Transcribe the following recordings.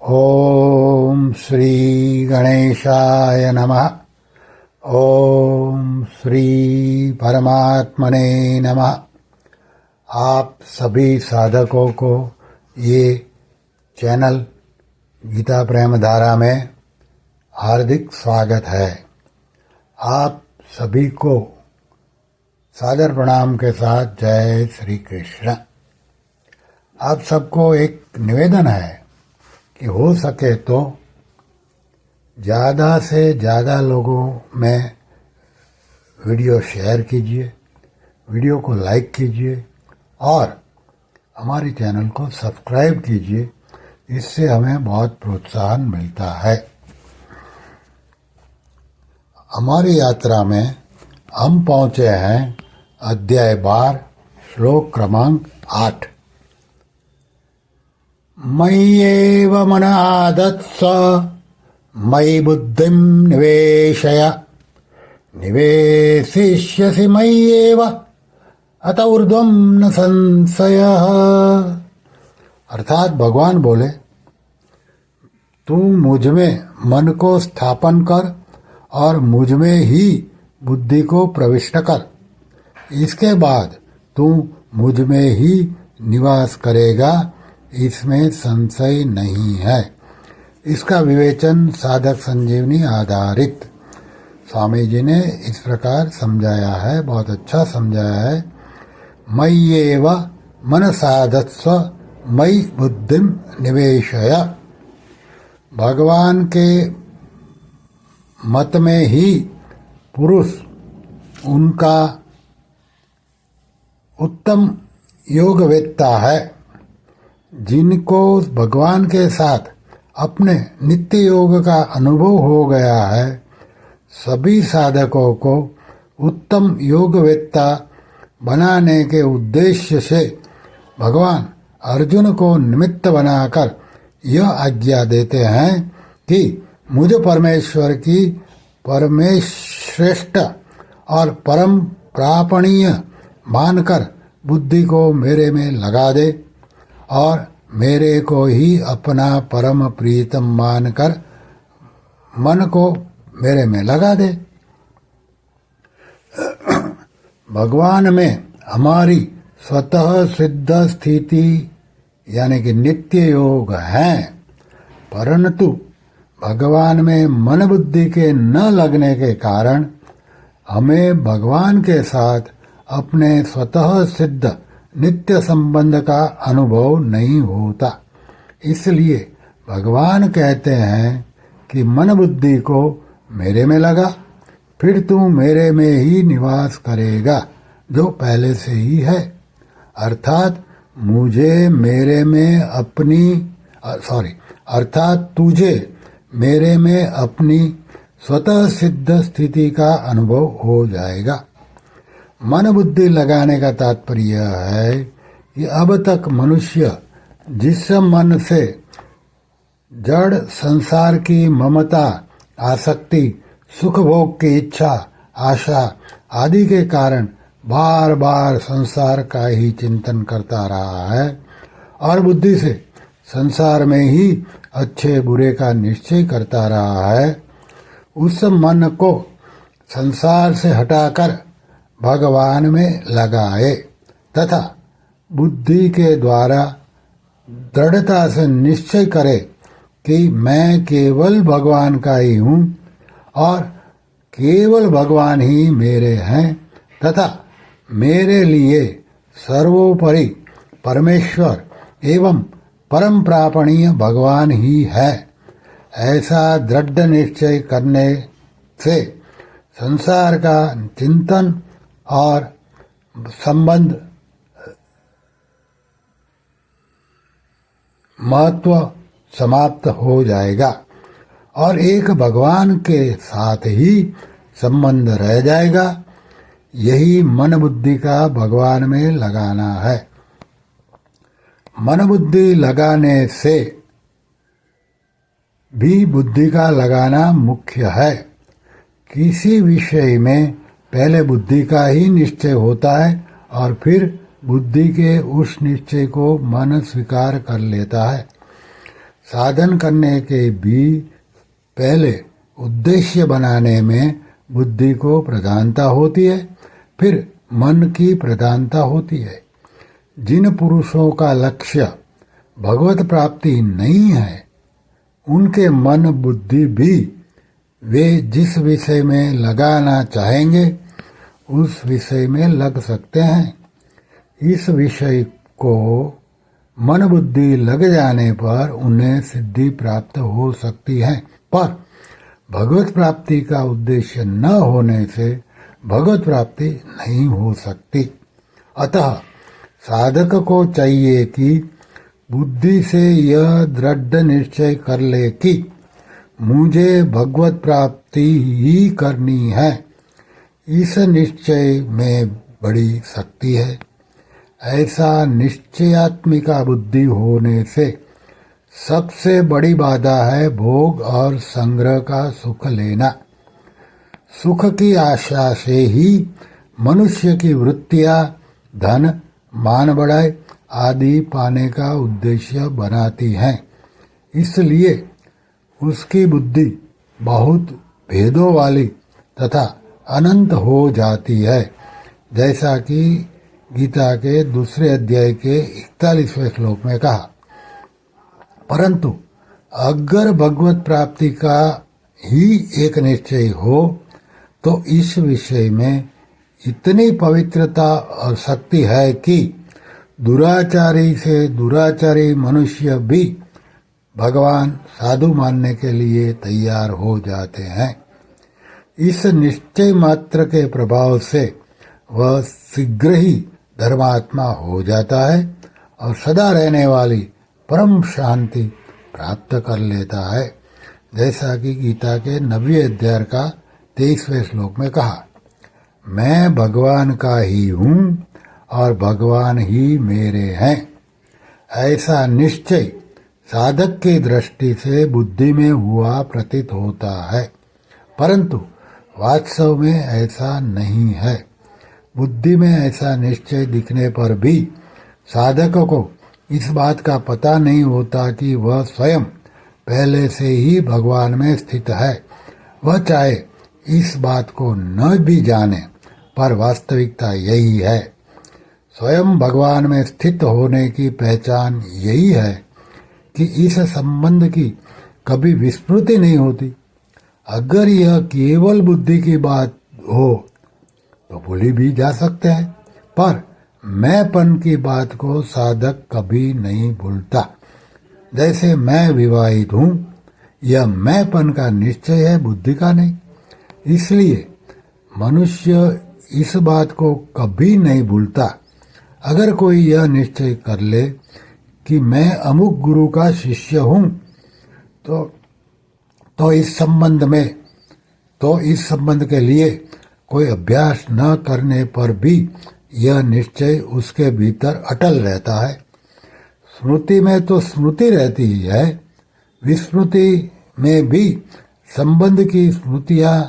ओम श्री गणेशाय नमः। ओम श्री परमात्मने नमः। आप सभी साधकों को ये चैनल गीता प्रेम धारा में हार्दिक स्वागत है। आप सभी को सादर प्रणाम के साथ जय श्री कृष्ण। आप सबको एक निवेदन है कि हो सके तो ज़्यादा से ज़्यादा लोगों में वीडियो शेयर कीजिए, वीडियो को लाइक कीजिए और हमारे चैनल को सब्सक्राइब कीजिए। इससे हमें बहुत प्रोत्साहन मिलता है। हमारी यात्रा में हम पहुँचे हैं अध्याय 12 श्लोक क्रमांक 8। मय्येव मन आदत्स्व मयि बुद्धिं निवेशय निवेशिष्यसि मय्येव अत ऊर्ध्वं न संशयः। अर्थात भगवान बोले, तू मुझ में मन को स्थापन कर और मुझ में ही बुद्धि को प्रविष्ट कर। इसके बाद तू मुझ में ही निवास करेगा, इसमें संशय नहीं है। इसका विवेचन साधक संजीवनी आधारित स्वामी जी ने इस प्रकार समझाया है, बहुत अच्छा समझाया है। मय्येव मनसाधत्स्व मयि बुद्धिं निवेशय। भगवान के मत में ही पुरुष उनका उत्तम योगवेत्ता है। जिनको भगवान के साथ अपने नित्य योग का अनुभव हो गया है, सभी साधकों को उत्तम योगवेत्ता बनाने के उद्देश्य से भगवान अर्जुन को निमित्त बनाकर यह आज्ञा देते हैं कि मुझ परमेश्वर की परमेश्रेष्ठ और परम प्रापणीय मानकर बुद्धि को मेरे में लगा दे और मेरे को ही अपना परम प्रीतम मानकर मन को मेरे में लगा दे। भगवान में हमारी स्वतः सिद्ध स्थिति यानी कि नित्य योग है, परंतु भगवान में मन बुद्धि के न लगने के कारण हमें भगवान के साथ अपने स्वतः सिद्ध नित्य संबंध का अनुभव नहीं होता। इसलिए भगवान कहते हैं कि मन बुद्धि को मेरे में लगा, फिर तू मेरे में ही निवास करेगा जो पहले से ही है। अर्थात मुझे मेरे में अर्थात तुझे मेरे में अपनी स्वतः सिद्ध स्थिति का अनुभव हो जाएगा। मन बुद्धि लगाने का तात्पर्य है कि अब तक मनुष्य जिस मन से जड़ संसार की ममता, आसक्ति, सुख भोग की इच्छा, आशा आदि के कारण बार बार संसार का ही चिंतन करता रहा है और बुद्धि से संसार में ही अच्छे बुरे का निश्चय करता रहा है, उस मन को संसार से हटाकर भगवान में लगाए तथा बुद्धि के द्वारा दृढ़ता से निश्चय करे कि मैं केवल भगवान का ही हूँ और केवल भगवान ही मेरे हैं तथा मेरे लिए सर्वोपरि परमेश्वर एवं परम प्रापणीय भगवान ही है। ऐसा दृढ़ निश्चय करने से संसार का चिंतन और संबंध महत्व समाप्त हो जाएगा और एक भगवान के साथ ही संबंध रह जाएगा। यही मन बुद्धि का भगवान में लगाना है। मन बुद्धि लगाने से भी बुद्धि का लगाना मुख्य है। किसी विषय में पहले बुद्धि का ही निश्चय होता है और फिर बुद्धि के उस निश्चय को मन स्वीकार कर लेता है। साधन करने के भी पहले उद्देश्य बनाने में बुद्धि को प्रधानता होती है, फिर मन की प्रधानता होती है। जिन पुरुषों का लक्ष्य भगवत प्राप्ति नहीं है, उनके मन बुद्धि भी वे जिस विषय में लगाना चाहेंगे उस विषय में लग सकते हैं। इस विषय को मन बुद्धि लग जाने पर उन्हें सिद्धि प्राप्त हो सकती है, पर भगवत प्राप्ति का उद्देश्य न होने से भगवत प्राप्ति नहीं हो सकती। अतः साधक को चाहिए कि बुद्धि से यह दृढ़ निश्चय कर ले कि मुझे भगवत प्राप्ति ही करनी है। इस निश्चय में बड़ी शक्ति है। ऐसा निश्चयात्मिका बुद्धि होने से सबसे बड़ी बाधा है भोग और संग्रह का सुख लेना। सुख की आशा से ही मनुष्य की वृत्तियां धन, मान बढ़ाई आदि पाने का उद्देश्य बनाती हैं। इसलिए उसकी बुद्धि बहुत भेदों वाली तथा अनंत हो जाती है, जैसा कि गीता के दूसरे अध्याय के 41वें श्लोक में कहा। परंतु अगर भगवत प्राप्ति का ही एक निश्चय हो तो इस विषय में इतनी पवित्रता और शक्ति है कि दुराचारी से दुराचारी मनुष्य भी भगवान साधु मानने के लिए तैयार हो जाते हैं। इस निश्चय मात्र के प्रभाव से वह शीघ्र ही धर्मात्मा हो जाता है और सदा रहने वाली परम शांति प्राप्त कर लेता है, जैसा कि गीता के 9वें अध्याय का 23वें श्लोक में कहा, मैं भगवान का ही हूँ और भगवान ही मेरे हैं। ऐसा निश्चय साधक की दृष्टि से बुद्धि में हुआ प्रतीत होता है, परंतु वास्तव में ऐसा नहीं है। बुद्धि में ऐसा निश्चय दिखने पर भी साधक को इस बात का पता नहीं होता कि वह स्वयं पहले से ही भगवान में स्थित है। वह चाहे इस बात को न भी जाने, पर वास्तविकता यही है। स्वयं भगवान में स्थित होने की पहचान यही है कि इस संबंध की कभी विस्मृति नहीं होती। अगर यह केवल बुद्धि की बात हो तो भूली भी जा सकते हैं, पर मैंपन की बात को साधक कभी नहीं भूलता। जैसे मैं विवाहित हूँ, यह मैंपन का निश्चय है, बुद्धि का नहीं। इसलिए मनुष्य इस बात को कभी नहीं भूलता। अगर कोई यह निश्चय कर ले कि मैं अमुक गुरु का शिष्य हूँ, तो इस संबंध के लिए कोई अभ्यास न करने पर भी यह निश्चय उसके भीतर अटल रहता है। स्मृति में तो स्मृति रहती ही है, विस्मृति में भी संबंध की स्मृतियां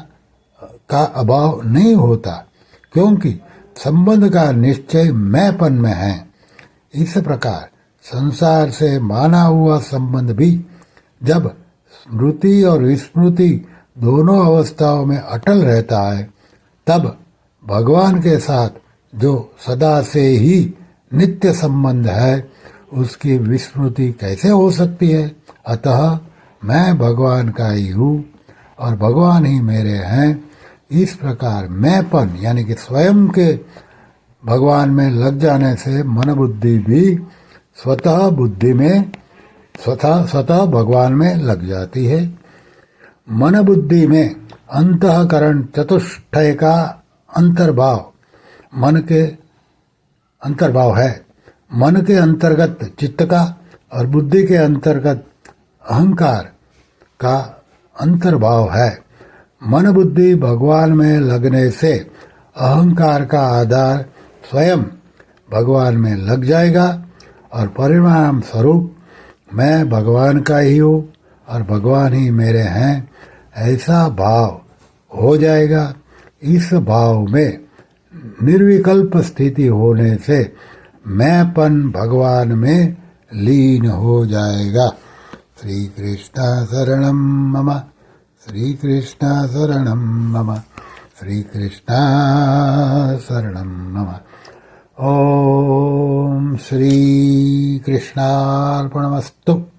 का अभाव नहीं होता, क्योंकि संबंध का निश्चय मैंपन में है। इस प्रकार संसार से माना हुआ संबंध भी जब स्मृति और विस्मृति दोनों अवस्थाओं में अटल रहता है, तब भगवान के साथ जो सदा से ही नित्य संबंध है, उसकी विस्मृति कैसे हो सकती है। अतः मैं भगवान का ही हूँ और भगवान ही मेरे हैं। इस प्रकार मैंपन यानी कि स्वयं के भगवान में लग जाने से मन बुद्धि भी स्वतः भगवान में लग जाती है। मन बुद्धि में अंतःकरण चतुष्टय का अंतर्भाव है। मन के अंतर्गत चित्त का और बुद्धि के अंतर्गत अहंकार का अंतर्भाव है। मन बुद्धि भगवान में लगने से अहंकार का आधार स्वयं भगवान में लग जाएगा और परिणाम स्वरूप मैं भगवान का ही हूँ और भगवान ही मेरे हैं, ऐसा भाव हो जाएगा। इस भाव में निर्विकल्प स्थिति होने से मैंपन भगवान में लीन हो जाएगा। श्रीकृष्ण शरणं मम श्रीकृष्ण शरणं मम श्रीकृष्ण शरणं मम। ॐ श्रीकृष्णार्पणमस्तु।